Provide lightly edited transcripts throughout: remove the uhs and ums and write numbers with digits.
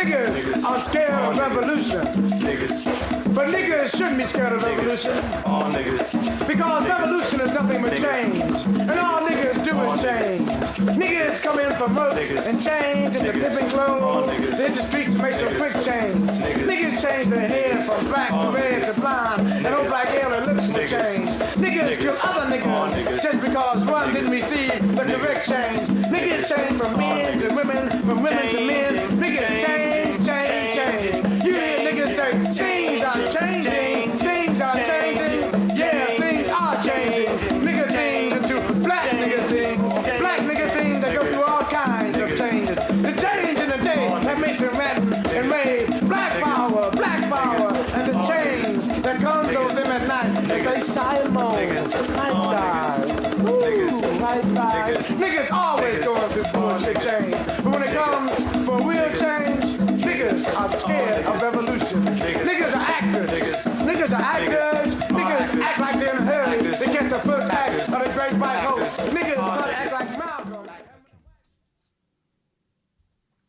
Niggas are scared of revolution. But niggas shouldn't be scared of revolution. All niggas. Because revolution is nothing but change. And all niggas do is change. Niggas come in for work and change in the dipping clothes. They hit the streets to make some quick change. Niggas change their head from black to red to blonde. And old black hair and lips will change. Niggas kill other niggas just because one didn't receive the correct change. Niggas change from men to women, from women to men. Niggas change, change, change. You hear niggas say, things are changing, things are changing. Yeah, things are changing. Nigga things into black nigga things. Black nigga things that go through all kinds of changes. The change in the day that makes it rat and rave. Black power, and the change that comes to them at night. They Simon, niggas always going through bullshit change. But when it comes for real change, niggas are scared of revolution. Niggas are actors. Niggas act like they're in a hurry to get the first act of the great white host. Niggas try to act like Malcolm.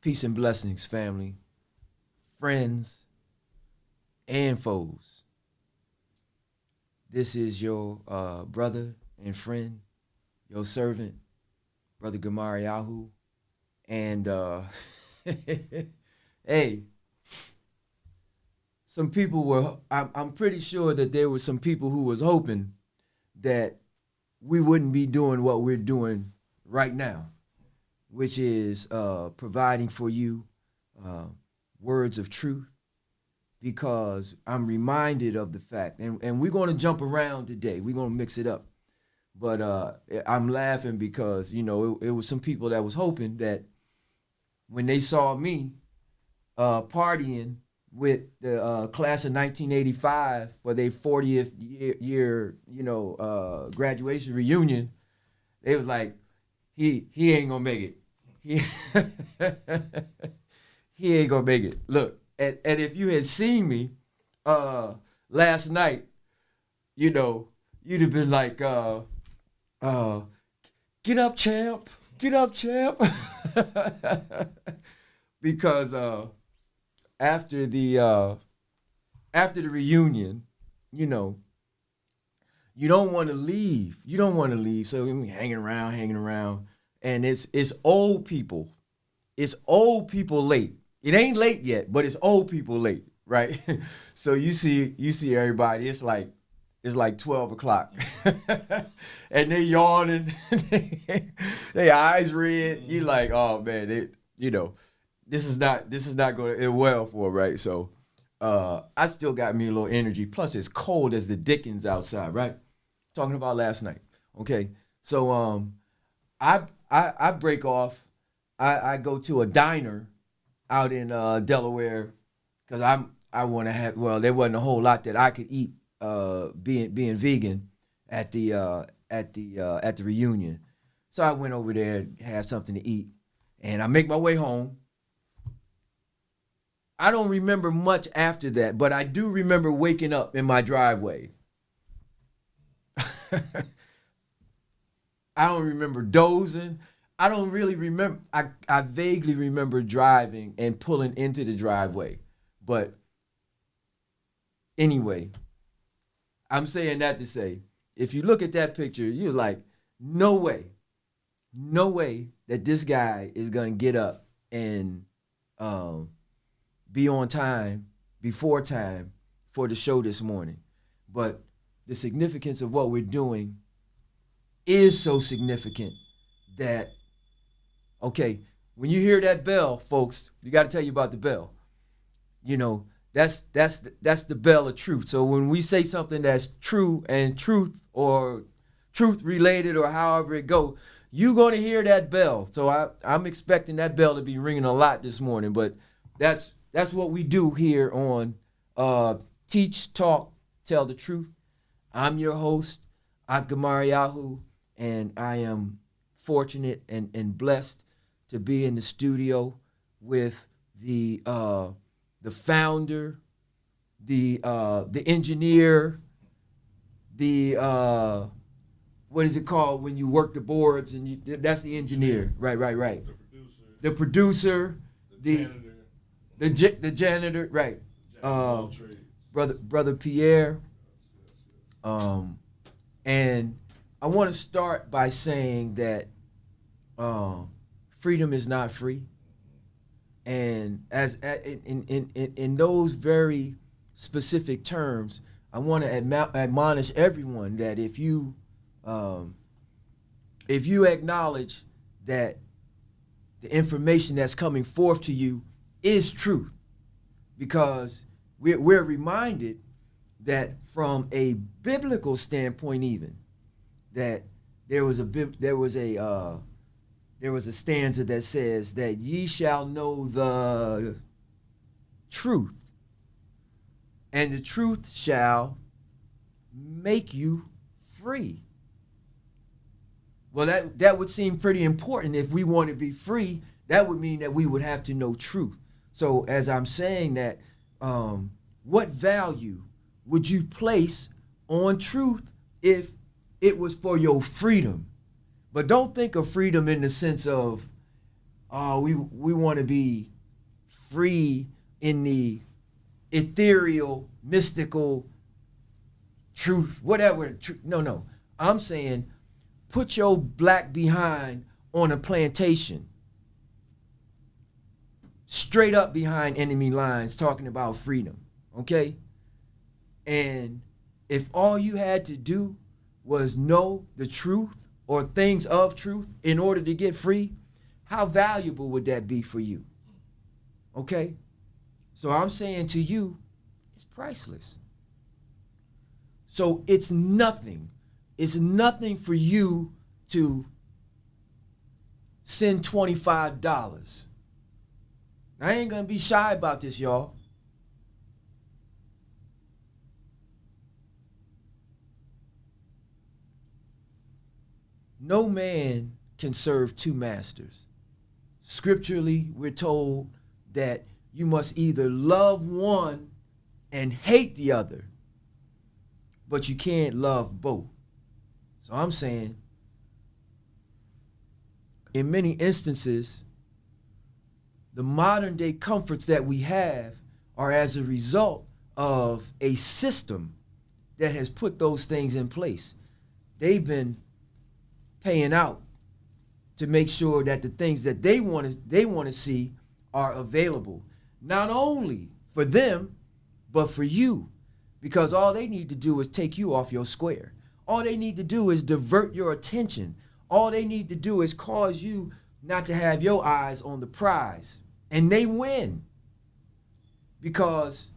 Peace and blessings, family, friends, and foes. This is your brother and friend, your servant, Brother Gamariyahu. And hey, some people were, I'm pretty sure that there were some people who was hoping that we wouldn't be doing what we're doing right now, which is providing for you words of truth, because I'm reminded of the fact, and we're going to jump around today. We're going to mix it up. But I'm laughing because, you know, it was some people that was hoping that when they saw me partying with the class of 1985 for their 40th year, you know, graduation reunion, they was like, he ain't gonna make it. He ain't gonna make it. Look, and if you had seen me last night, you know, you'd have been like, get up, champ. Get up, champ. Because after the reunion, you know, you don't want to leave. You don't want to leave. So we hanging around, and it's old people. It's old people late. It ain't late yet, but it's old people late, right? So you see everybody. It's like 12 o'clock, and they yawning, they eyes red. You like, oh man, you know, this is not going to end well for, right? So I still got me a little energy. Plus, it's cold as the dickens outside, right? Talking about last night. Okay, so I break off. I go to a diner out in Delaware because I want to have. Well, there wasn't a whole lot that I could eat being vegan at the reunion. So I went over there, had something to eat, and I make my way home. I don't remember much after that, but I do remember waking up in my driveway. I don't remember dozing. I don't really remember. I vaguely remember driving and pulling into the driveway. But anyway, I'm saying that to say, if you look at that picture, you're like, no way that this guy is going to get up and be on time, before time for the show this morning. But the significance of what we're doing is so significant that, okay, when you hear that bell, folks, you got to tell you about the bell. You know, that's the bell of truth. So when we say something that's true and truth or truth related or however it go, you're going to hear that bell. So I'm expecting that bell to be ringing a lot this morning. But that's what we do here on Teach, Talk, Tell the Truth. I'm your host, Ahk Gamariyahu, and I am fortunate and blessed to be in the studio with the founder, the engineer, the what is it called when you work the boards that's the engineer, right. The producer, the The janitor, right? Brother Pierre. And I want to start by saying that freedom is not free, and in those very specific terms, I want to admonish everyone that if you acknowledge that the information that's coming forth to you is truth, because we're reminded that from a biblical standpoint, even that there was a stanza that says that ye shall know the truth, and the truth shall make you free. Well, that would seem pretty important. If we want to be free, that would mean that we would have to know truth. So as I'm saying that, what value would you place on truth if it was for your freedom? But don't think of freedom in the sense of, we want to be free in the ethereal, mystical truth, whatever. No. I'm saying put your black behind on a plantation, straight up behind enemy lines, talking about freedom, okay? And if all you had to do was know the truth or things of truth in order to get free, how valuable would that be for you? Okay? So I'm saying to you, it's priceless. So it's nothing for you to send $25. I ain't gonna be shy about this, y'all. No man can serve two masters. Scripturally, we're told that you must either love one and hate the other, but you can't love both. So I'm saying, in many instances, the modern day comforts that we have are as a result of a system that has put those things in place. They've been paying out to make sure that the things that they want to see are available, not only for them, but for you, because all they need to do is take you off your square. All they need to do is divert your attention. All they need to do is cause you not to have your eyes on the prize, and they win. Because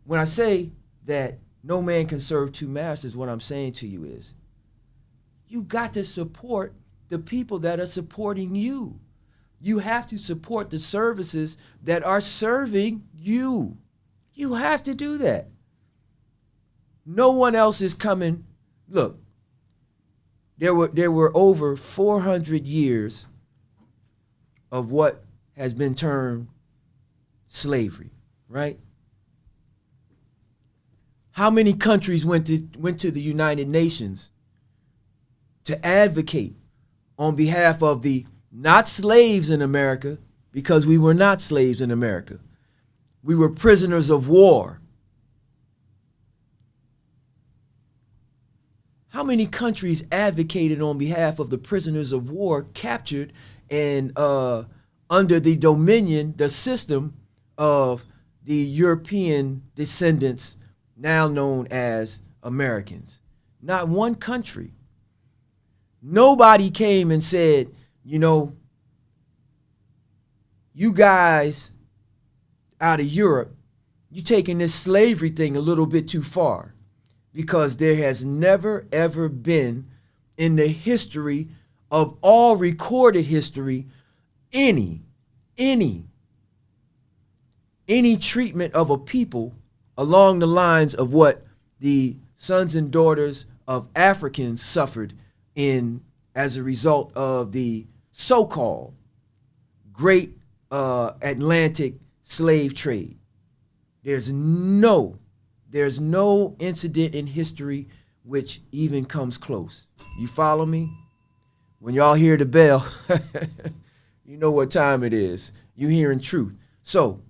when I say that no man can serve two masters, what I'm saying to you is, you got to support the people that are supporting you. You have to support the services that are serving you. You have to do that. No one else is coming. Look, there were over 400 years of what has been termed slavery, right? How many countries went to the United Nations to advocate on behalf of the not slaves in America, because we were not slaves in America. We were prisoners of war. How many countries advocated on behalf of the prisoners of war captured and under the dominion, the system of the European descendants, now known as Americans? Not one country. Nobody came and said, you know, you guys out of Europe, you taking this slavery thing a little bit too far, because there has never, ever been in the history of all recorded history any treatment of a people along the lines of what the sons and daughters of Africans suffered as a result of the so-called great Atlantic slave trade. There's no incident in history which even comes close. You follow me? When y'all hear the bell, you know what time it is. You hearing truth. So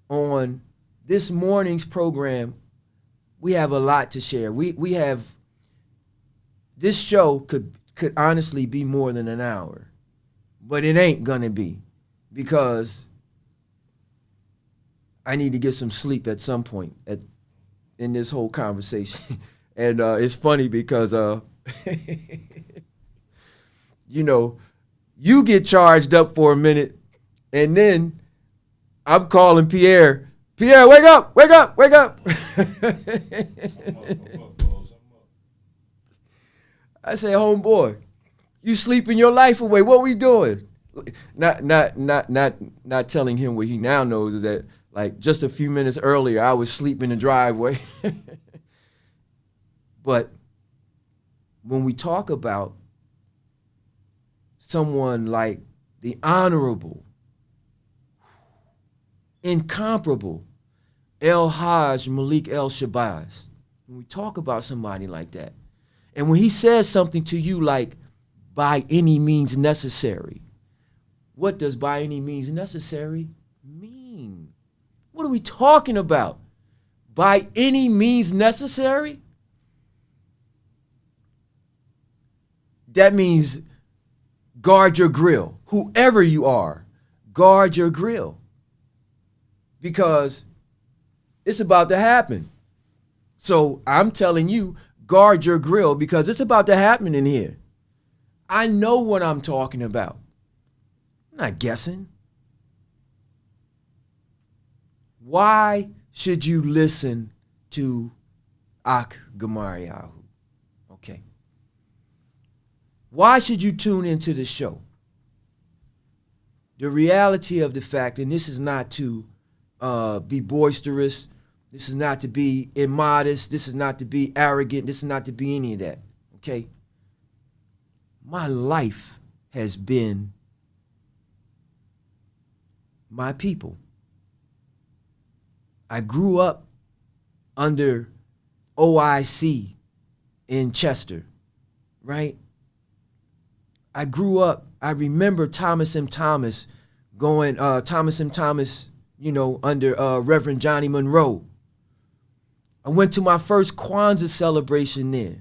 on this morning's program, we have a lot to share. We have, this show could honestly be more than an hour, but it ain't gonna be, because I need to get some sleep at some point in this whole conversation. And it's funny because you know, you get charged up for a minute, and then I'm calling Pierre. Pierre, wake up, wake up, wake up. I say, homeboy, you sleeping your life away. What we doing? Not telling him what he now knows is that, like, just a few minutes earlier, I was sleeping in the driveway. But when we talk about someone like the Honorable, incomparable El-Hajj Malik El-Shabazz, when we talk about somebody like that, and when he says something to you like, by any means necessary, what does by any means necessary mean? What are we talking about? By any means necessary? That means guard your grill. Whoever you are, guard your grill. Because it's about to happen. So I'm telling you, guard your grill, because it's about to happen in here. I know what I'm talking about. I'm not guessing. Why should you listen to Ahk Gamariyahu? Okay. Why should you tune into the show? The reality of the fact, and this is not to be boisterous, this is not to be immodest, this is not to be arrogant, this is not to be any of that, okay? My life has been my people. I grew up under OIC in Chester, right? I grew up, I remember Thomas M. Thomas going, Thomas M. Thomas, you know, under Reverend Johnny Monroe. I went to my first Kwanzaa celebration there.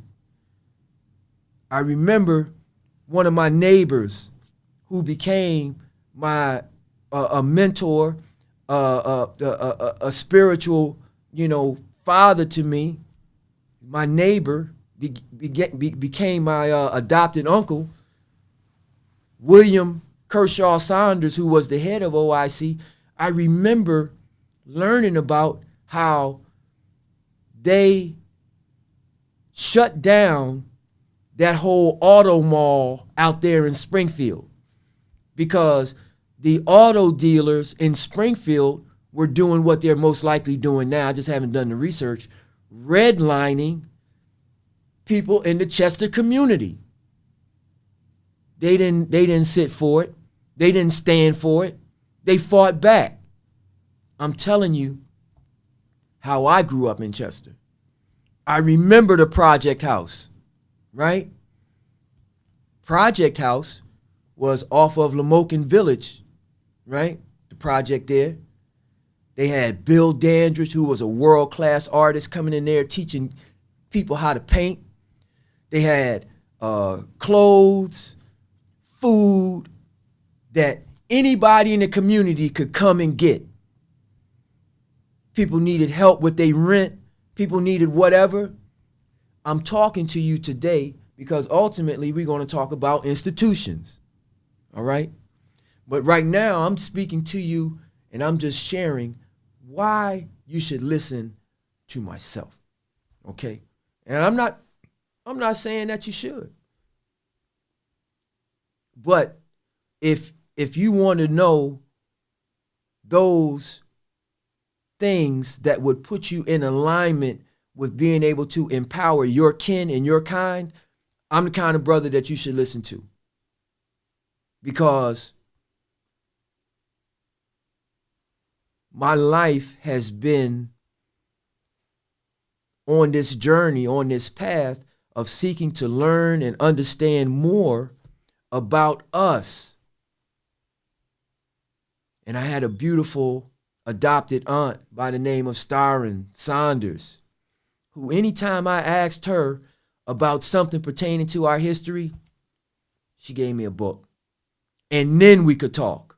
I remember one of my neighbors who became my a mentor, a spiritual, you know, father to me. My neighbor became my adopted uncle, William Kershaw Saunders, who was the head of OIC. I remember learning about how they shut down that whole auto mall out there in Springfield because the auto dealers in Springfield were doing what they're most likely doing now. I just haven't done the research, redlining people in the Chester community. They didn't sit for it. They didn't stand for it. They fought back. I'm telling you how I grew up in Chester. I remember the Project House, right? Project House was off of Lamoken Village, right? The project there. They had Bill Dandridge, who was a world-class artist, coming in there teaching people how to paint. They had clothes, food that anybody in the community could come and get. People needed help with their rent. People needed whatever. I'm talking to you today because ultimately we're going to talk about institutions, all right? But right now I'm speaking to you and I'm just sharing why you should listen to myself, okay? And I'm not saying that you should. But if you want to know those things that would put you in alignment with being able to empower your kin and your kind, I'm the kind of brother that you should listen to. Because my life has been on this journey, on this path of seeking to learn and understand more about us. And I had a beautiful adopted aunt by the name of Starrin Saunders, who anytime I asked her about something pertaining to our history, she gave me a book. And then we could talk.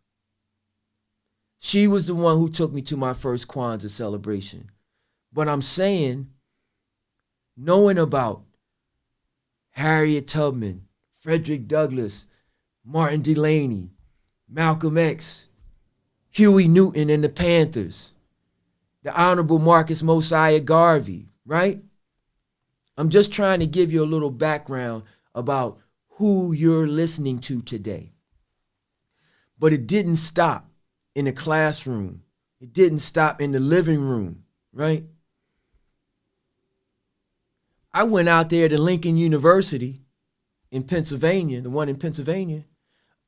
She was the one who took me to my first Kwanzaa celebration. But I'm saying, knowing about Harriet Tubman, Frederick Douglass, Martin Delany, Malcolm X, Huey Newton and the Panthers, the Honorable Marcus Mosiah Garvey, right? I'm just trying to give you a little background about who you're listening to today. But it didn't stop in the classroom. It didn't stop in the living room, right? I went out there to Lincoln University in Pennsylvania, the one in Pennsylvania.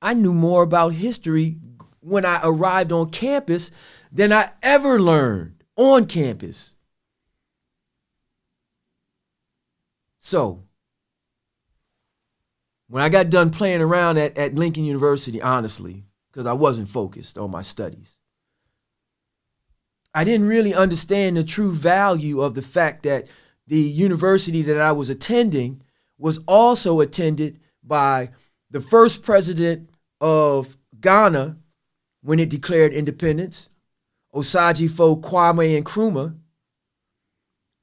I knew more about history when I arrived on campus than I ever learned on campus. So, when I got done playing around at Lincoln University, honestly, because I wasn't focused on my studies, I didn't really understand the true value of the fact that the university that I was attending was also attended by the first president of Ghana when it declared independence, Osagyefo Kwame Nkrumah,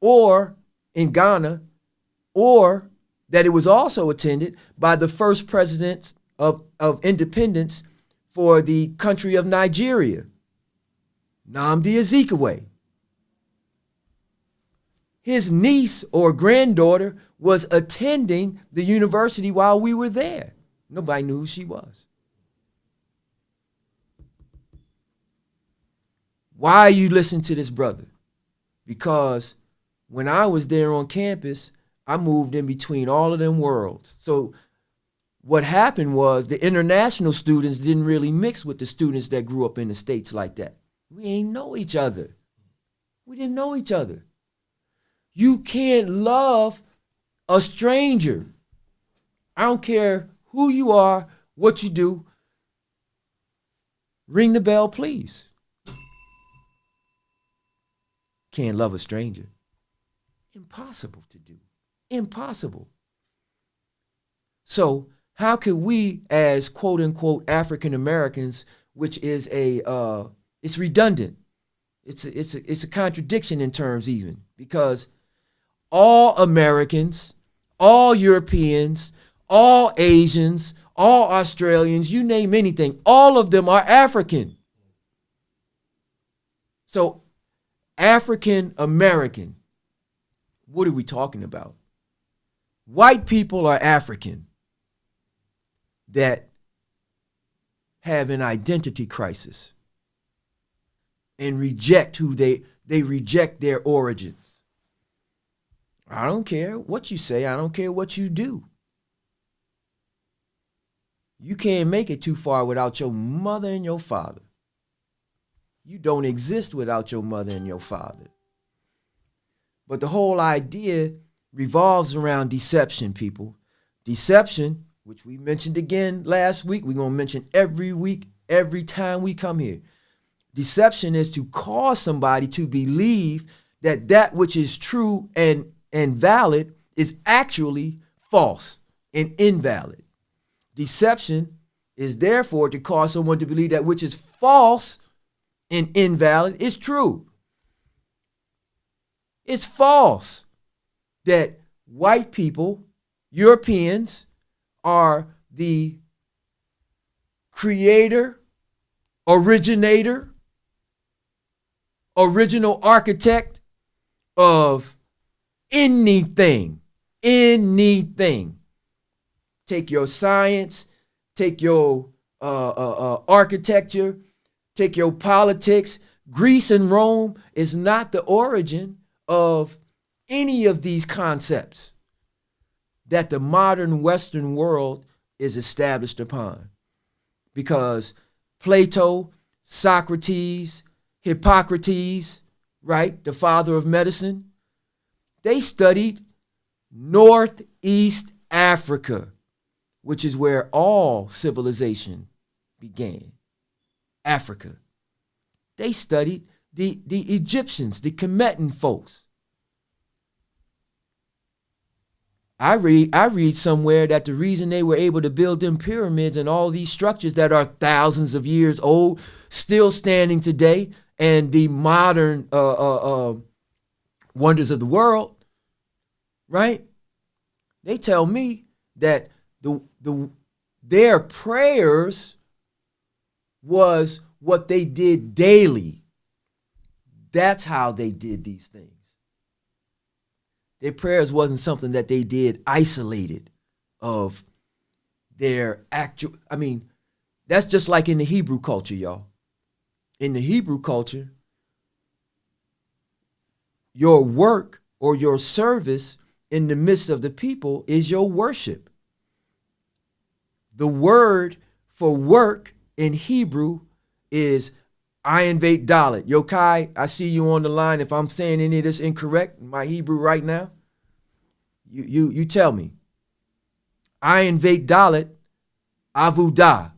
or in Ghana, or that it was also attended by the first president of independence for the country of Nigeria, Nnamdi Azikiwe. His niece or granddaughter was attending the university while we were there. Nobody knew who she was. Why are you listening to this brother? Because when I was there on campus, I moved in between all of them worlds. So what happened was the international students didn't really mix with the students that grew up in the States like that. We ain't know each other. We didn't know each other. You can't love a stranger. I don't care who you are, what you do. Ring the bell, please. Can't love a stranger. Impossible to do. Impossible. So how could we as quote unquote African Americans, which is it's redundant. It's a contradiction in terms even, because all Americans, all Europeans, all Asians, all Australians, you name anything, all of them are African. So African American, what are we talking about? White people are African that have an identity crisis and reject who they reject their origins. I don't care what you say. I don't care what you do. You can't make it too far without your mother and your father. You don't exist without your mother and your father. But the whole idea revolves around deception, people. Deception, which we mentioned again last week, we're going to mention every week, every time we come here. Deception is to cause somebody to believe that that which is true and valid is actually false and invalid. Deception is therefore to cause someone to believe that which is false and invalid is true. It's false that white people, Europeans, are the creator, originator, original architect of anything. Take your science, take your architecture, take your politics. Greece and Rome is not the origin of any of these concepts that the modern Western world is established upon. Because Plato, Socrates, Hippocrates, right, the father of medicine, they studied Northeast Africa, which is where all civilization began. Africa. They studied the Egyptians, the Kemetan folks. I read somewhere that the reason they were able to build them pyramids and all these structures that are thousands of years old, still standing today, and the modern wonders of the world, right? They tell me that their prayers was what they did daily. That's how they did these things. Their prayers wasn't something that they did isolated of their actual, that's just like in the Hebrew culture, y'all. In the Hebrew culture, your work or your service in the midst of the people is your worship. The word for work in Hebrew is Ayin Veit Dalet. Yokai, I see you on the line. If I'm saying any of this incorrect, my Hebrew right now, you tell me. Ayin Veit Dalet, Avudah.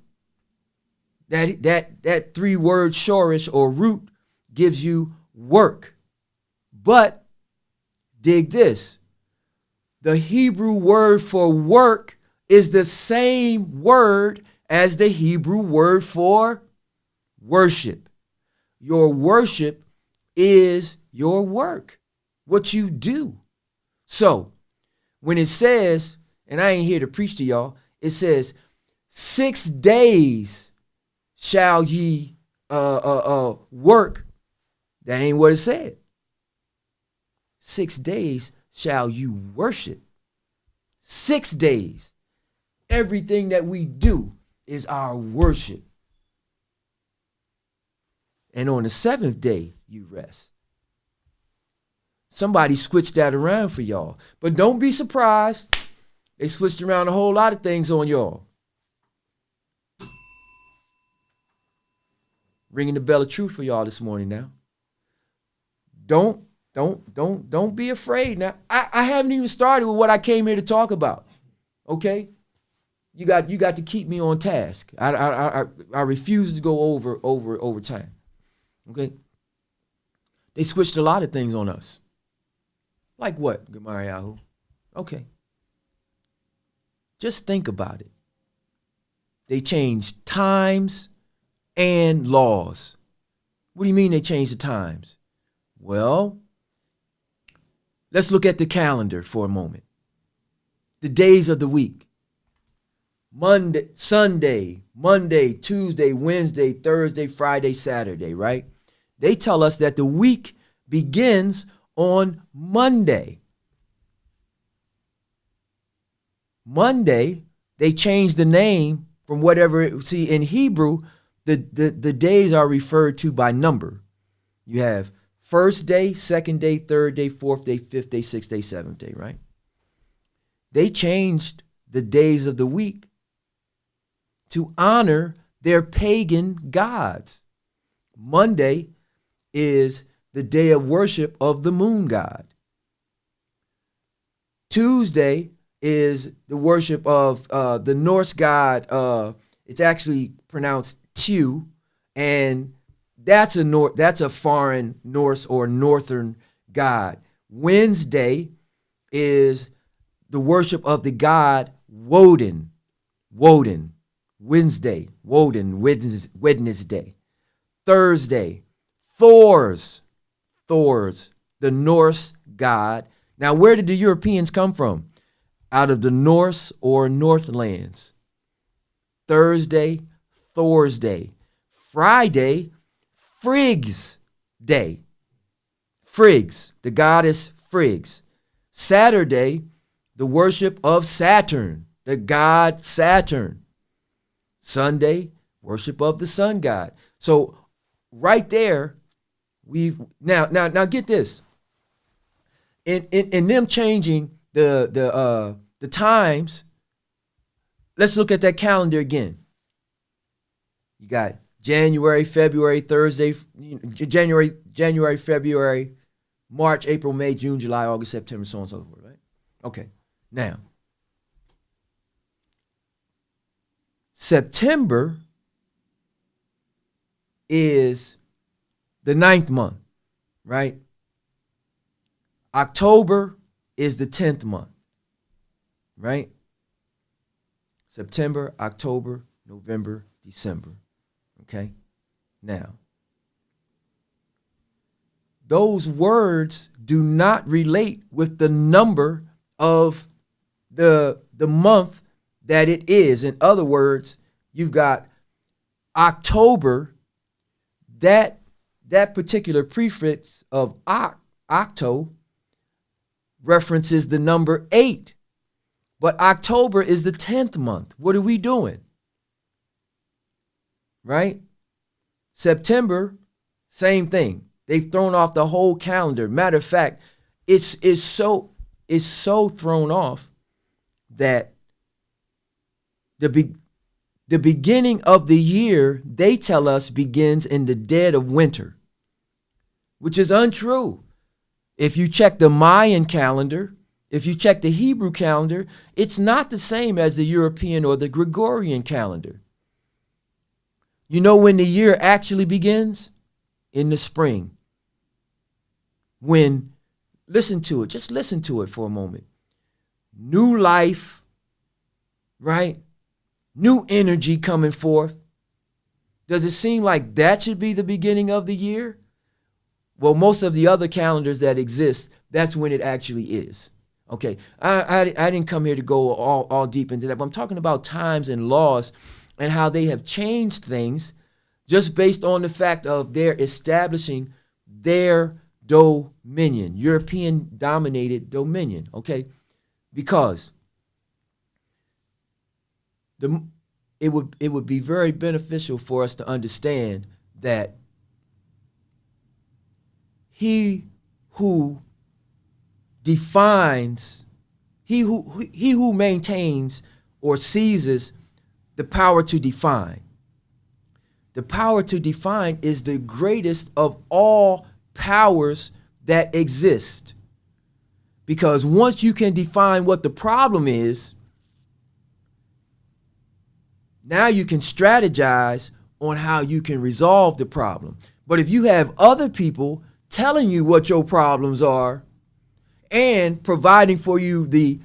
That 3-word shorish or root gives you work. But dig this. The Hebrew word for work is the same word as the Hebrew word for worship. Your worship is your work, what you do. So when it says, and I ain't here to preach to y'all, it says 6 days shall ye work. That ain't what it said. 6 days shall you worship. 6 days. Everything that we do is our worship. And on the 7th day, you rest. Somebody switched that around for y'all. But don't be surprised. They switched around a whole lot of things on y'all. Ringing the bell of truth for y'all this morning now. Don't be afraid now. I haven't even started with what I came here to talk about. Okay? You got to keep me on task. I refuse to go over time. Okay? They switched a lot of things on us. Like what, Gamariyahu? Okay. Just think about it. They changed times and laws. What do you mean they changed the times? Well, let's look at the calendar for a moment. The days of the week. Sunday, Monday, Tuesday, Wednesday, Thursday, Friday, Saturday, right? They tell us that the week begins on Monday. Monday, they changed the name from whatever. See, in Hebrew, the days are referred to by number. You have first day, second day, third day, fourth day, fifth day, sixth day, seventh day, right? They changed the days of the week to honor their pagan gods. Monday is the day of worship of the moon god. Tuesday is the worship of the Norse god. It's actually pronounced Tew, and that's a foreign Norse or northern god. Wednesday is the worship of the god Woden. Wednesday, Wednesday. Thursday, Thor's, the Norse god. Now, where did the Europeans come from? Out of the Norse or Northlands. Thursday, Thor's day. Friday, Frigg's day. Friggs, the goddess Friggs. Saturday, the worship of Saturn, the god Saturn. Sunday, worship of the sun god. So right there, now get this. In them changing the times, let's look at that calendar again. You got January, February, Thursday, January, February, March, April, May, June, July, August, September, so on and so forth, right? Okay. Now, September is the 9th month, right? October is the 10th month, right? September, October, November, December, okay? Now, those words do not relate with the number of the month that it is. In other words, you've got October, that particular prefix of octo references the number 8. But October is the 10th month. What are we doing? Right? September, same thing. They've thrown off the whole calendar. Matter of fact, it's so thrown off that the beginning of the year, they tell us, begins in the dead of winter, which is untrue. If you check the Mayan calendar, if you check the Hebrew calendar, it's not the same as the European or the Gregorian calendar. You know when the year actually begins? In the spring. When, listen to it, just listen to it for a moment. New life, right? New energy coming forth. Does it seem like that should be the beginning of the year? Well, most of the other calendars that exist, that's when it actually is. Okay, I didn't come here to go all deep into that, but I'm talking about times and laws and how they have changed things just based on the fact of their establishing their dominion, European dominated dominion, okay? Because it would be very beneficial for us to understand that he who defines, he who maintains or seizes the power to define. The power to define is the greatest of all powers that exist. Because once you can define what the problem is, now you can strategize on how you can resolve the problem. But if you have other people telling you what your problems are and providing for you the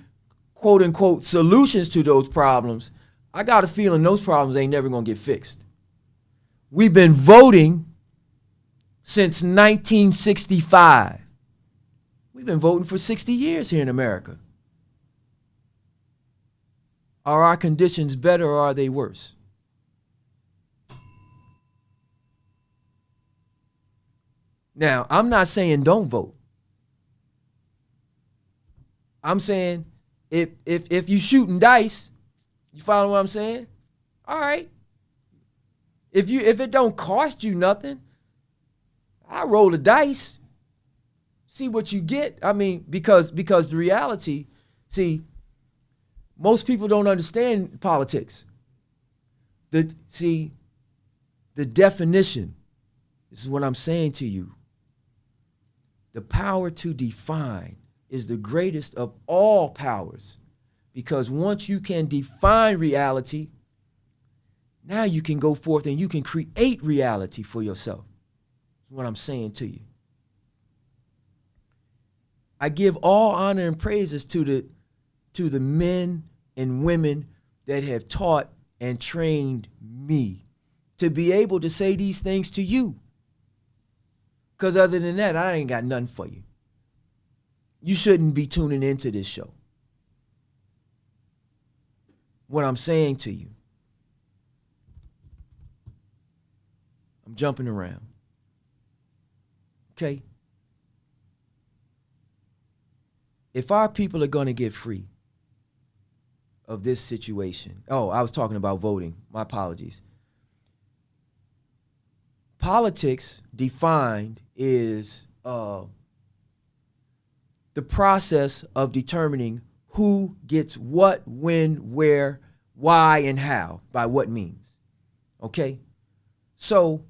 quote unquote solutions to those problems, I got a feeling those problems ain't never gonna get fixed. We've been voting since 1965. We've been voting for 60 years here in America. Are our conditions better or are they worse? Now, I'm not saying don't vote. I'm saying if you shooting dice, you follow what I'm saying? All right. If it don't cost you nothing, I roll the dice, see what you get. I mean, because the reality, see, most people don't understand politics. The definition, this is what I'm saying to you. The power to define is the greatest of all powers, because once you can define reality, now you can go forth and you can create reality for yourself. That's what I'm saying to you. I give all honor and praises to the men and women that have taught and trained me to be able to say these things to you. Because other than that, I ain't got nothing for you. You shouldn't be tuning into this show. What I'm saying to you. I'm jumping around. Okay? If our people are going to get free of this situation. Oh, I was talking about voting. My apologies. Politics defined is the process of determining who gets what, when, where, why, and how, by what means. Okay? So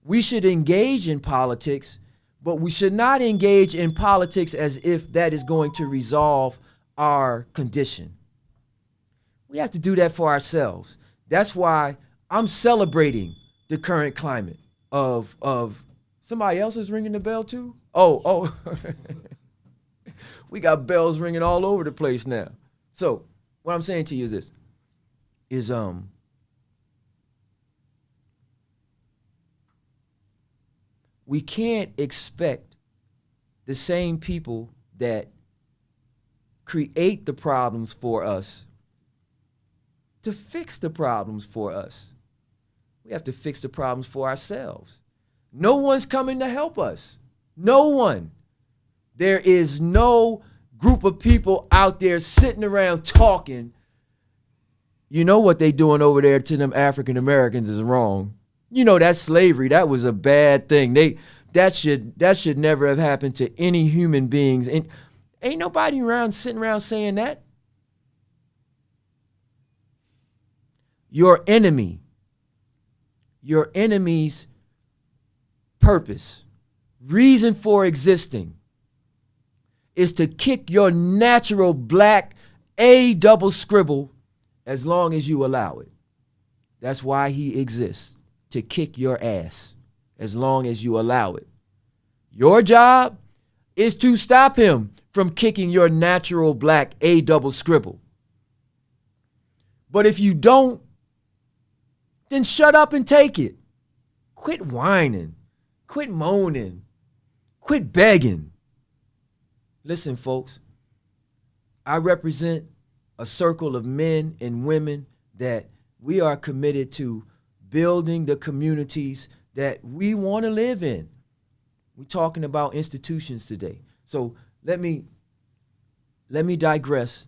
we should engage in politics, but we should not engage in politics as if that is going to resolve our condition. We have to do that for ourselves. That's why I'm celebrating the current climate of Somebody else is ringing the bell too? Oh. We got bells ringing all over the place now. So what I'm saying to you is this, is we can't expect the same people that create the problems for us to fix the problems for us. We have to fix the problems for ourselves. No one's coming to help us. No one. There is no group of people out there sitting around talking. You know what they doing over there to them African Americans is wrong. You know, that's slavery. That was a bad thing. That should never have happened to any human beings. And ain't nobody sitting around saying that. Your enemy's purpose, reason for existing, is to kick your natural black A double scribble as long as you allow it. That's why he exists, to kick your ass as long as you allow it. Your job is to stop him from kicking your natural black A double scribble. But if you don't, then shut up and take it. Quit whining. Quit moaning. Quit begging. Listen, folks, I represent a circle of men and women that we are committed to building the communities that we want to live in. We're talking about institutions today. So let me digress.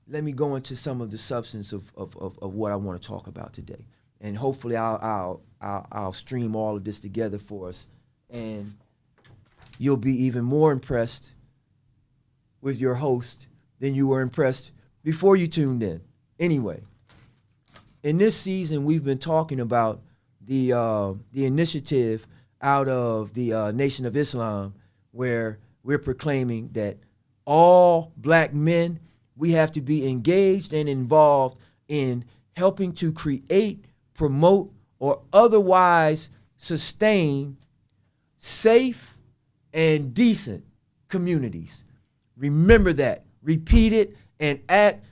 Let me go into some of the substance of what I want to talk about today. And hopefully I'll stream all of this together for us, and you'll be even more impressed with your host than you were impressed before you tuned in. Anyway, in this season, we've been talking about the initiative out of the Nation of Islam, where we're proclaiming that all black men, we have to be engaged and involved in helping to create, promote, or otherwise sustain safe and decent communities. Remember that. Repeat it and act.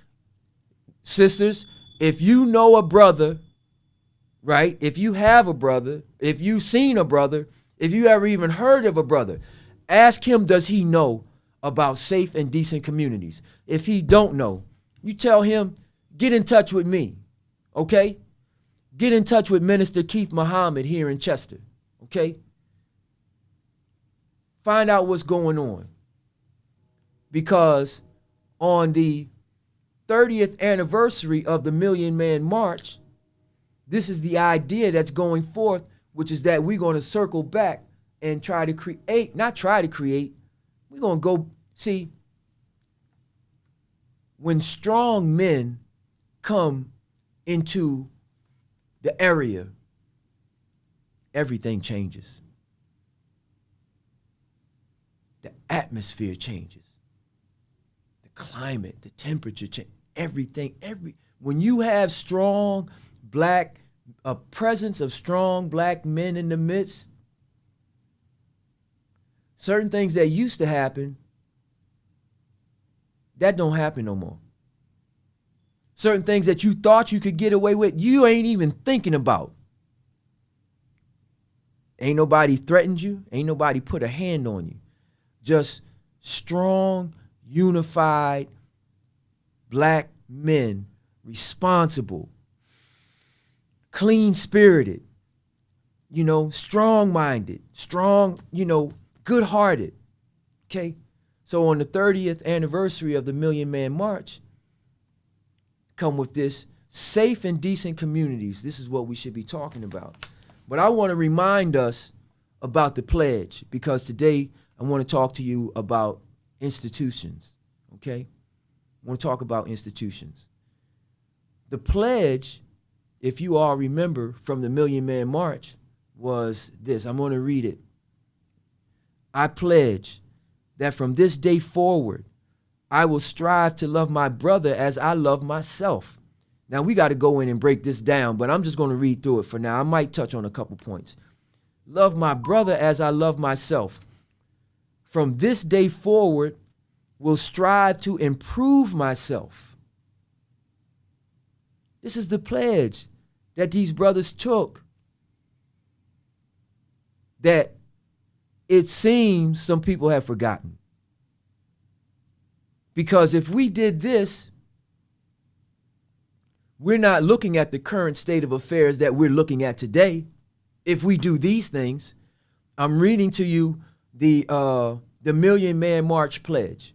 Sisters, if you know a brother, right? If you have a brother, if you've seen a brother, if you ever even heard of a brother, ask him, does he know about safe and decent communities? If he don't know, you tell him, get in touch with me, okay? Get in touch with Minister Keith Muhammad here in Chester, okay? Find out what's going on. Because on the 30th anniversary of the Million Man March, this is the idea that's going forth, which is that we're going to circle back and try to create, we're going to go, see, when strong men come into the area, everything changes. The atmosphere changes. The climate, the temperature change, everything, when you have strong black, a presence of strong black men in the midst, certain things that used to happen, that don't happen no more. Certain things that you thought you could get away with, you ain't even thinking about. Ain't nobody threatened you. Ain't nobody put a hand on you. Just strong, unified black men, responsible, clean-spirited, strong-minded, strong, good-hearted, okay? So on the 30th anniversary of the Million Man March, come with this safe and decent communities. This is what we should be talking about. But I want to remind us about the pledge, because today I want to talk to you about institutions, okay? I want to talk about institutions. The pledge, if you all remember from the Million Man March, was this. I'm going to read it. I pledge that from this day forward, I will strive to love my brother as I love myself. Now, we got to go in and break this down, but I'm just going to read through it for now. I might touch on a couple points. love my brother as I love myself. From this day forward, will strive to improve myself. This is the pledge that these brothers took, that it seems some people have forgotten. Because if we did this, we're not looking at the current state of affairs that we're looking at today. If we do these things, I'm reading to you the Million Man March pledge.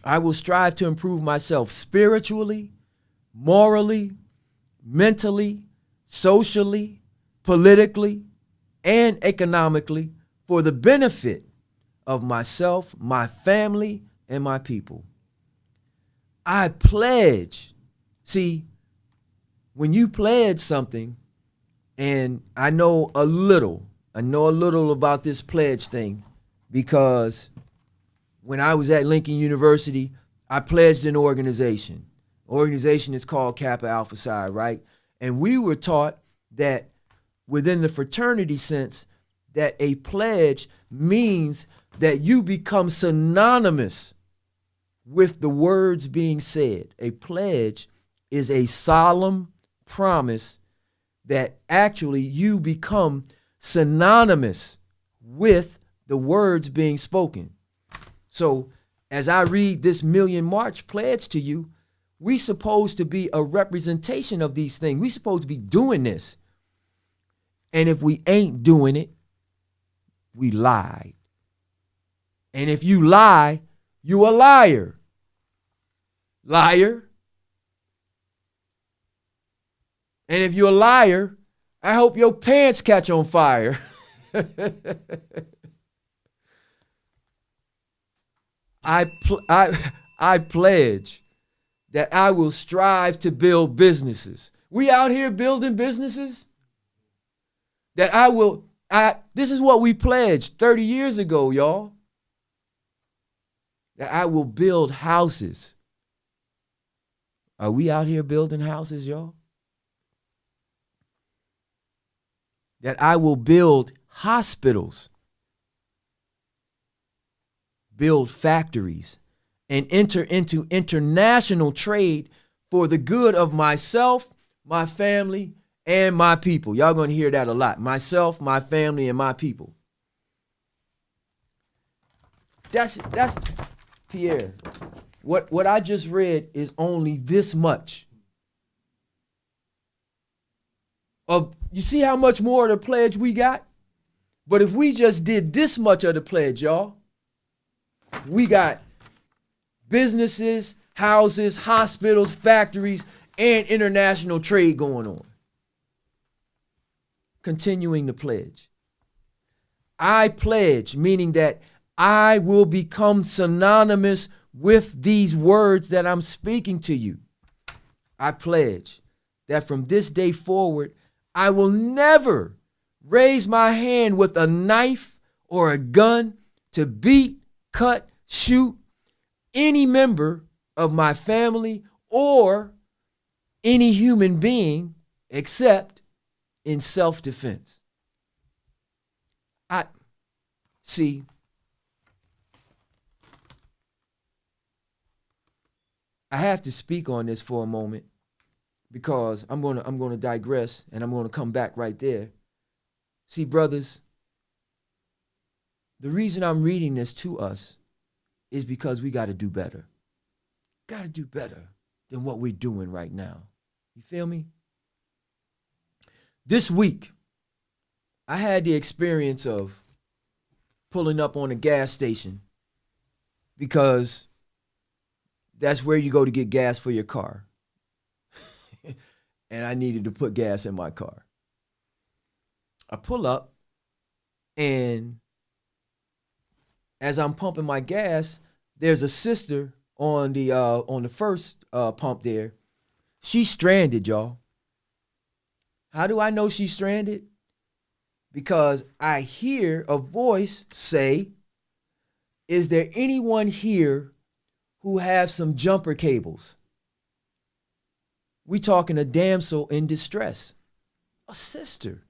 I will strive to improve myself spiritually, morally, mentally, socially, politically, and economically for the benefit of myself, my family, and my people. I pledge. See, when you pledge something, and I know a little about this pledge thing, because when I was at Lincoln University, I pledged an organization. Organization is called Kappa Alpha Psi, right? And we were taught that within the fraternity sense, that a pledge means that you become synonymous with the words being said. A pledge is a solemn promise that actually you become synonymous with the words being spoken. So as I read this Million March pledge to you, we supposed to be a representation of these things. We supposed to be doing this. And if we ain't doing it, we lied. And if you lie, you a liar. Liar. And if you're a liar, I hope your pants catch on fire. I pledge that I will strive to build businesses. We out here building businesses? This is what we pledged 30 years ago, y'all. That I will build houses. Are we out here building houses, y'all? That I will build hospitals, build factories, and enter into international trade for the good of myself, my family, and my people. Y'all gonna hear that a lot. Myself, my family, and my people. That's Pierre. What I just read is only this much. You see how much more of the pledge we got? But if we just did this much of the pledge, y'all, we got businesses, houses, hospitals, factories, and international trade going on. Continuing the pledge. I pledge, meaning that I will become synonymous with these words that I'm speaking to you. I pledge that from this day forward, I will never raise my hand with a knife or a gun to beat, cut, shoot any member of my family or any human being except in self-defense. I have to speak on this for a moment because I'm going to digress and I'm going to come back right there. See, brothers, the reason I'm reading this to us is because we got to do better. Got to do better than what we're doing right now. You feel me? This week, I had the experience of pulling up on a gas station because that's where you go to get gas for your car. And I needed to put gas in my car. I pull up, and as I'm pumping my gas, there's a sister on the first pump there. She's stranded, y'all. How do I know she's stranded? Because I hear a voice say, "Is there anyone here who has some jumper cables?" We talking a damsel in distress, a sister.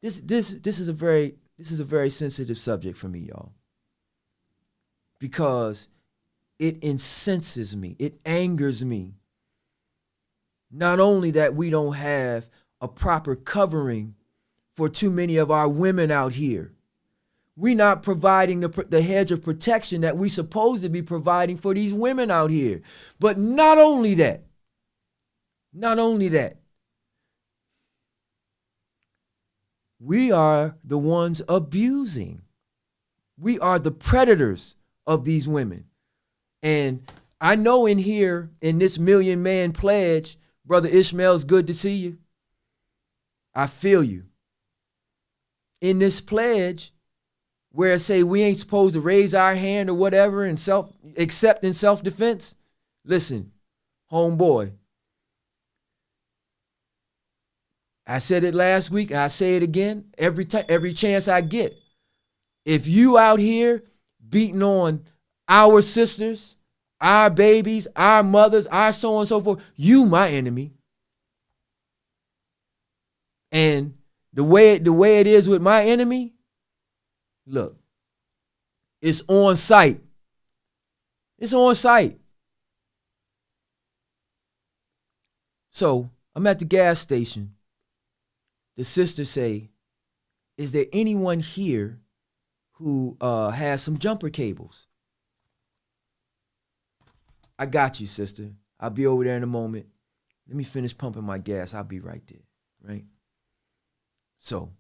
this is a very sensitive subject for me, y'all. Because it incenses me. It angers me. Not only that we don't have a proper covering for too many of our women out here. We're not providing the hedge of protection that we're supposed to be providing for these women out here. But not only that, we are the ones abusing. We are the predators of these women. And I know in here, in this Million Man Pledge, Brother Ishmael, it's good to see you. I feel you. In this pledge, where it say we ain't supposed to raise our hand or whatever except in self-defense. Listen, homeboy. I said it last week, I say it again, every chance I get. If you out here beating on our sisters, our babies, our mothers, our so on and so forth, you my enemy. And the way it is with my enemy, look, it's on sight. It's on sight. So I'm at the gas station. The sister say, is there anyone here who has some jumper cables? I got you, sister. I'll be over there in a moment. Let me finish pumping my gas. I'll be right there, right? So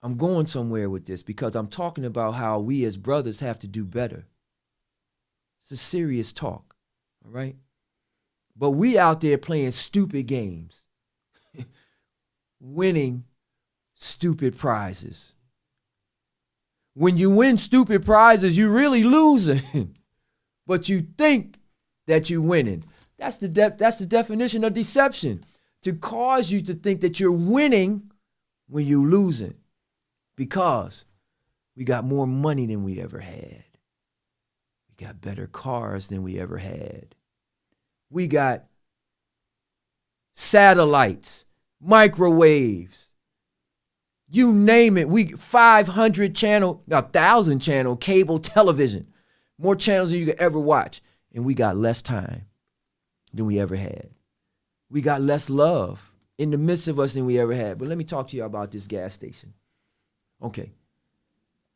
I'm going somewhere with this because I'm talking about how we as brothers have to do better. It's a serious talk, all right? But we out there playing stupid games, winning stupid prizes. When you win stupid prizes, you're really losing, but you think that you're winning. That's the definition of deception, to cause you to think that you're winning when you're losing, because we got more money than we ever had. We got better cars than we ever had. We got satellites, microwaves, you name it. We 500 channel, 1,000 channel cable television, more channels than you could ever watch. And we got less time than we ever had. We got less love in the midst of us than we ever had. But let me talk to you about this gas station. Okay.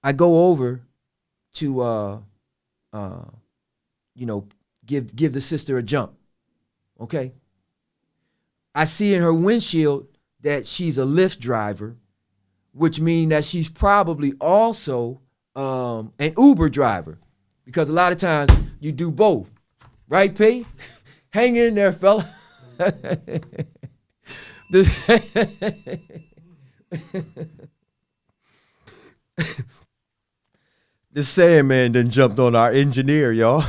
I go over to, give the sister a jump. Okay. I see in her windshield that she's a Lyft driver, which means that she's probably also an Uber driver, because a lot of times you do both. Right, P? Hang in there, fella. The Sandman done jumped on our engineer, y'all.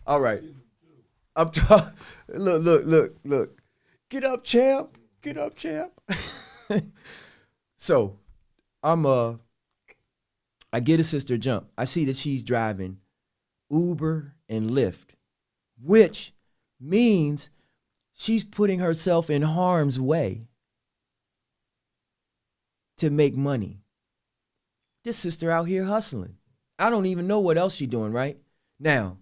All right. Look. Get up, champ. Get up, champ. So, I get a sister jump. I see that she's driving Uber and Lyft, which means she's putting herself in harm's way to make money. This sister out here hustling. I don't even know what else she's doing right now.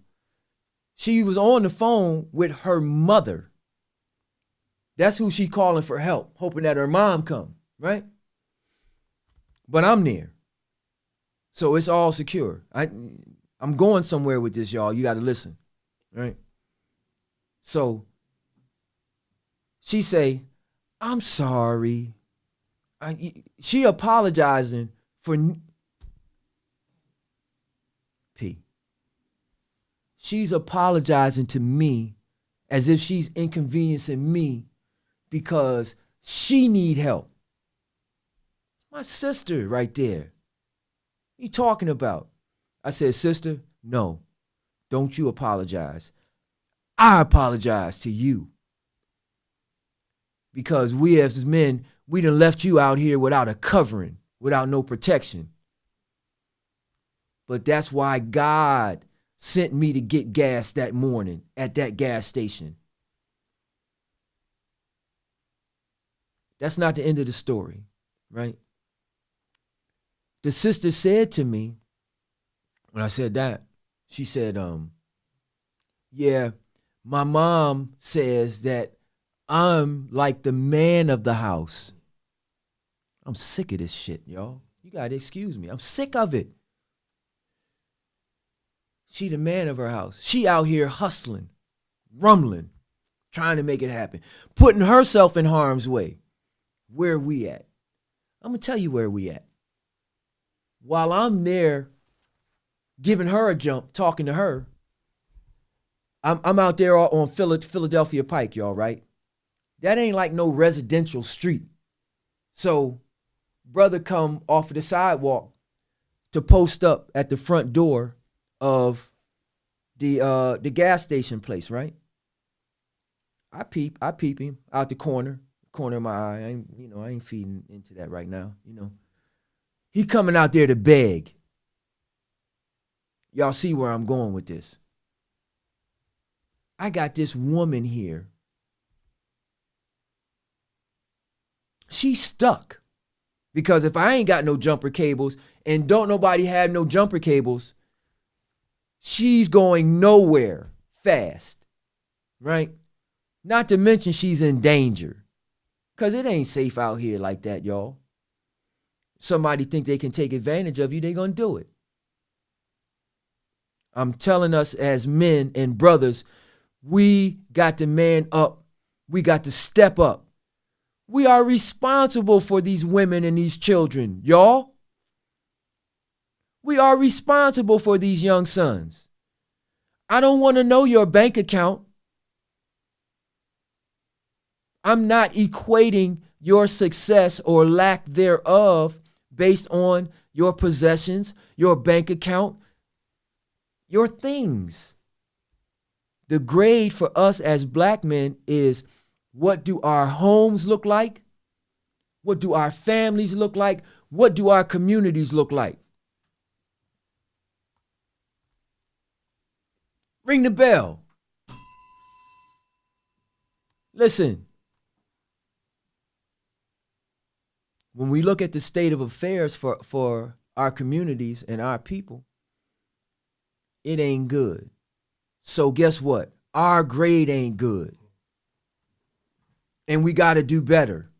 She was on the phone with her mother. That's who she calling for help, hoping that her mom come, right? But I'm there. So it's all secure. I'm going somewhere with this, y'all. You got to listen, right? So she say, I'm sorry. She apologizing for P. She's apologizing to me as if she's inconveniencing me because she need help. It's my sister right there. What you talking about? I said, sister, no, don't you apologize. I apologize to you. Because we as men, we done left you out here without a covering, without no protection. But that's why God sent me to get gas that morning at that gas station. That's not the end of the story, right? The sister said to me, when I said that, she said, yeah, my mom says that I'm like the man of the house. I'm sick of this shit, y'all. You gotta excuse me. I'm sick of it. She the man of her house. She out here hustling, rumbling, trying to make it happen, putting herself in harm's way. Where we at? I'm gonna tell you where we at. While I'm there giving her a jump, talking to her, I'm out there on Philadelphia Pike, y'all, right? That ain't like no residential street. So brother come off of the sidewalk to post up at the front door of the gas station place, right? I peep him out the corner of my eye. I ain't feeding into that right now, He coming out there to beg. Y'all see where I'm going with this. I got this woman here. She's stuck. Because if I ain't got no jumper cables and don't nobody have no jumper cables, she's going nowhere fast, right? Not to mention she's in danger. Because it ain't safe out here like that, y'all. Somebody think they can take advantage of you, they gonna do it. I'm telling us as men and brothers, we got to man up. We got to step up. We are responsible for these women and these children, y'all. We are responsible for these young sons. I don't want to know your bank account. I'm not equating your success or lack thereof based on your possessions, your bank account, your things. The grade for us as black men is, what do our homes look like? What do our families look like? What do our communities look like? Ring the bell. Listen. When we look at the state of affairs for our communities and our people, it ain't good. So guess what? Our grade ain't good. And we got to do better.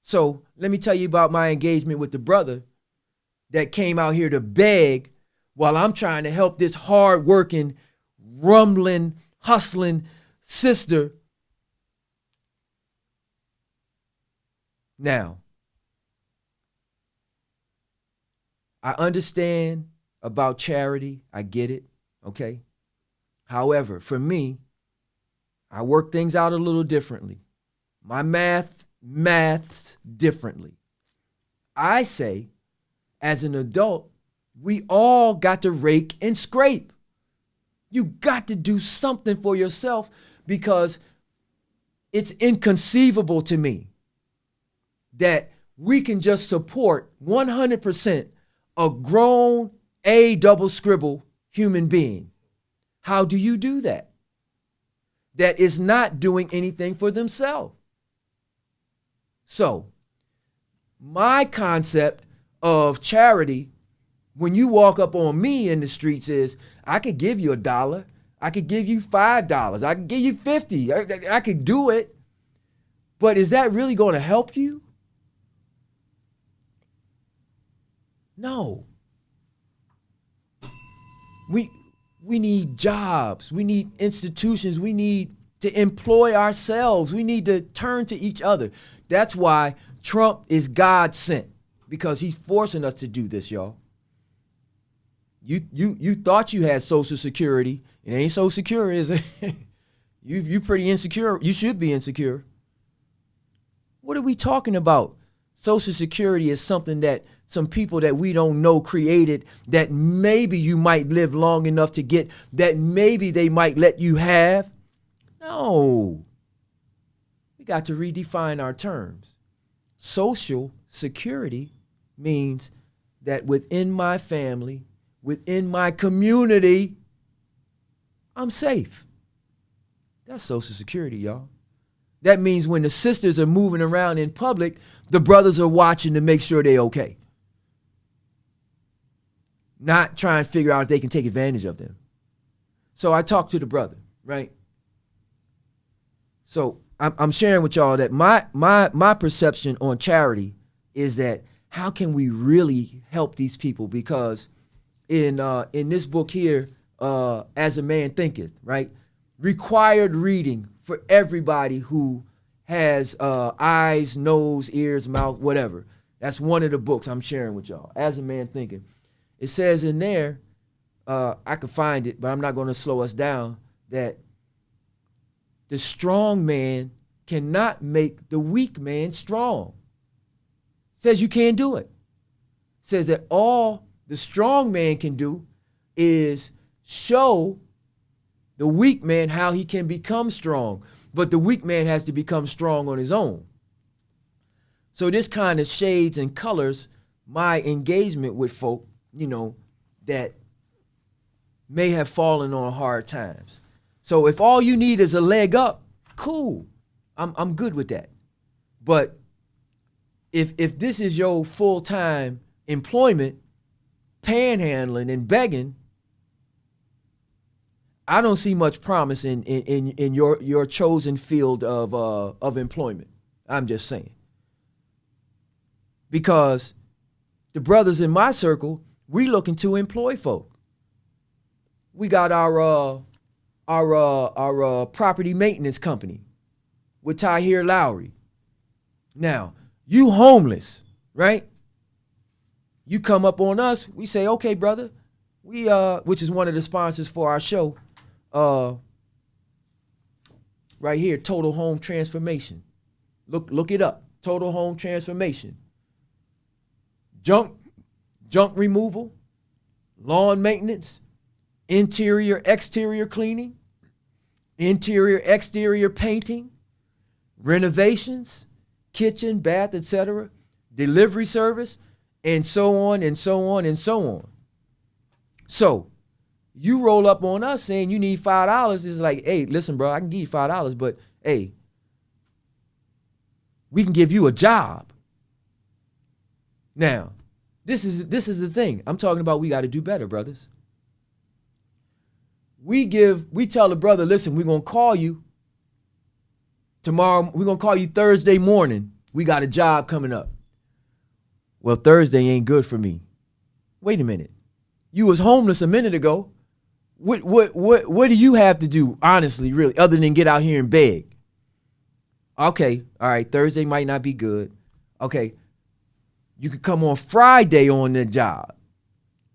So let me tell you about my engagement with the brother that came out here to beg while I'm trying to help this hardworking, rumbling, hustling sister. Now, I understand about charity. I get it. Okay. However, for me, I work things out a little differently. My maths differently. I say, as an adult, we all got to rake and scrape. You got to do something for yourself, because it's inconceivable to me that we can just support 100% a grown A double scribble human being. How do you do that? That is not doing anything for themselves. So, my concept of charity, when you walk up on me in the streets, is I could give you $1. I could give you $5. I could give you 50. I could do it. But is that really going to help you? No. We need jobs. We need institutions. We need to employ ourselves. We need to turn to each other. That's why Trump is God sent, because he's forcing us to do this, y'all. You thought you had Social Security. It ain't so secure, is it? You pretty insecure. You should be insecure. What are we talking about? Social Security is something that some people that we don't know created, that maybe you might live long enough to get, that maybe they might let you have. No. We got to redefine our terms. Social Security means that within my family, within my community, I'm safe. That's Social Security, y'all. That means when the sisters are moving around in public, the brothers are watching to make sure they're okay. Not trying to figure out if they can take advantage of them. So I talked to the brother, right? So I'm sharing with y'all that my perception on charity is that how can we really help these people? Because in this book here, As a Man Thinketh, right? Required reading for everybody who has eyes, nose, ears, mouth, whatever. That's one of the books I'm sharing with y'all. As a Man Thinketh. It says in there, I can find it, but I'm not going to slow us down, that the strong man cannot make the weak man strong. It says you can't do it. It says that all the strong man can do is show the weak man how he can become strong. But the weak man has to become strong on his own. So this kind of shades and colors my engagement with folk, you know, that may have fallen on hard times. So if all you need is a leg up, cool. I'm good with that. But if this is your full-time employment, panhandling and begging, I don't see much promise in your chosen field of employment. I'm just saying. Because the brothers in my circle, we looking to employ folk. We got our property maintenance company with Tahir Lowry. Now, you homeless, right? You come up on us, we say, okay, brother, we which is one of the sponsors for our show, right here, Total Home Transformation. Look it up, Total Home Transformation. Junk removal, lawn maintenance, interior, exterior cleaning, interior, exterior painting, renovations, kitchen, bath, etc., delivery service, and so on and so on and so on. So you roll up on us saying you need $5. It's like, hey, listen, bro, I can give you $5, but hey, we can give you a job. Now, this is the thing. I'm talking about we got to do better, brothers. We tell the brother, listen, we're going to call you tomorrow. We're going to call you Thursday morning. We got a job coming up. Well, Thursday ain't good for me. Wait a minute. You was homeless a minute ago. What do you have to do, honestly, really, other than get out here and beg? Okay, all right, Thursday might not be good. Okay, you could come on Friday on the job.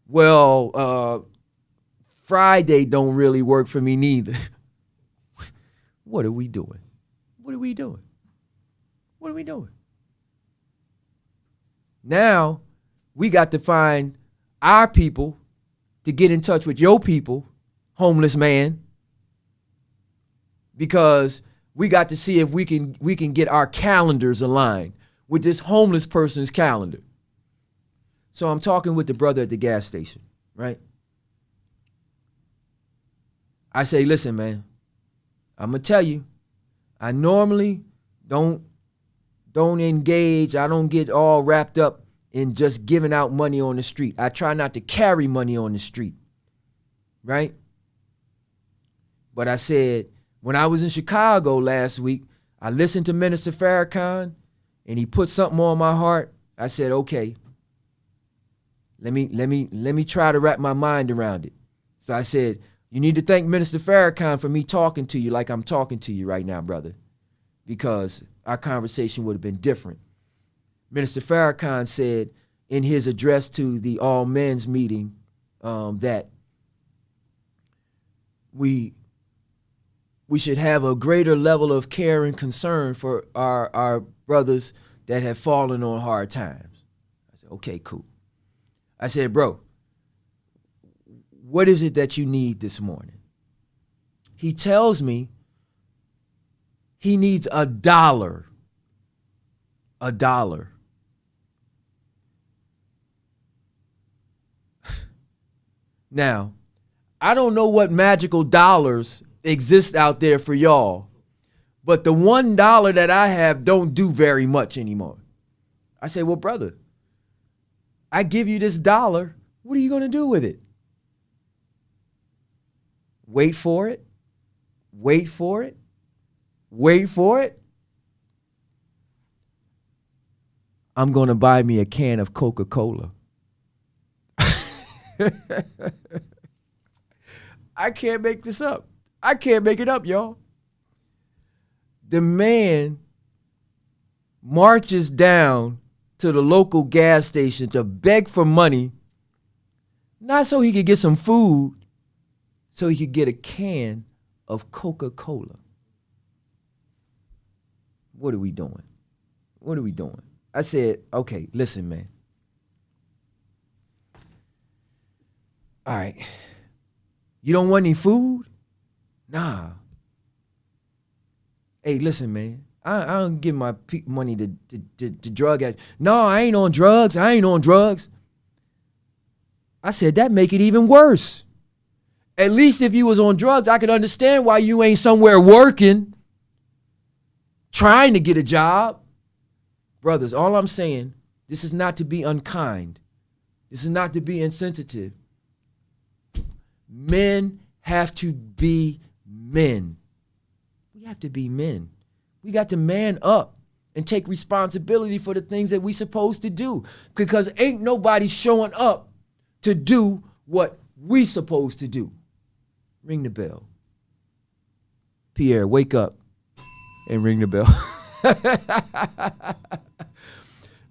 Well, Friday don't really work for me neither. What are we doing? What are we doing? What are we doing? Now, we got to find our people to get in touch with your people, homeless man, because we got to see if we can get our calendars aligned with this homeless person's calendar. So I'm talking with the brother at the gas station, right? I say, listen, man, I'm going to tell you, I normally don't engage. I don't get all wrapped up in just giving out money on the street. I try not to carry money on the street, right? But I said, when I was in Chicago last week, I listened to Minister Farrakhan, and he put something on my heart. I said, okay, let me try to wrap my mind around it. So I said, you need to thank Minister Farrakhan for me talking to you like I'm talking to you right now, brother, because our conversation would have been different. Minister Farrakhan said in his address to the all men's meeting that we should have a greater level of care and concern for our brothers that have fallen on hard times. I said, okay, cool. I said, bro, what is it that you need this morning? He tells me he needs $1. $1. Now, I don't know what magical dollars exist out there for y'all, but the $1 that I have don't do very much anymore. I say, well, brother, I give you this dollar. What are you going to do with it? Wait for it. Wait for it. Wait for it. I'm going to buy me a can of Coca-Cola. I can't make this up. I can't make it up, y'all. The man marches down to the local gas station to beg for money, not so he could get some food, so he could get a can of Coca-Cola. What are we doing? What are we doing? I said, okay, listen, man. All right. You don't want any food? Nah. Hey, listen, man. I don't give my money to drug addicts. No, I ain't on drugs. I ain't on drugs. I said, that make it even worse. At least if you was on drugs, I could understand why you ain't somewhere working, trying to get a job. Brothers, all I'm saying, this is not to be unkind. This is not to be insensitive. Men have to be men. We have to be men. We got to man up and take responsibility for the things that we supposed to do, because ain't nobody showing up to do what we supposed to do. Ring the bell. Pierre, wake up and ring the bell.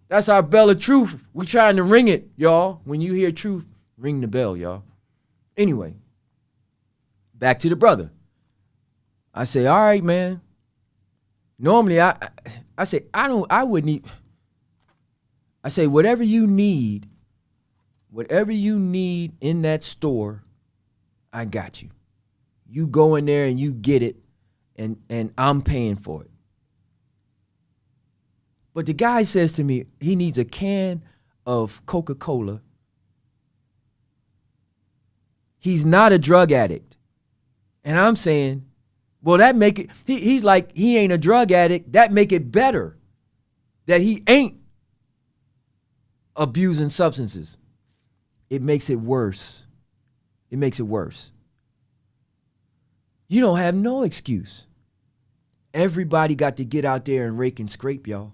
That's our bell of truth. We trying to ring it, y'all. When you hear truth, ring the bell, y'all. Anyway, back to the brother. I say, all right, man. Normally, I say, I wouldn't eat. I say, whatever you need in that store, I got you. You go in there and you get it, and I'm paying for it. But the guy says to me, he needs a can of Coca-Cola. He's not a drug addict. And I'm saying, well, that make it, he's like, he ain't a drug addict. That make it better that he ain't abusing substances. It makes it worse. It makes it worse. You don't have no excuse. Everybody got to get out there and rake and scrape, y'all.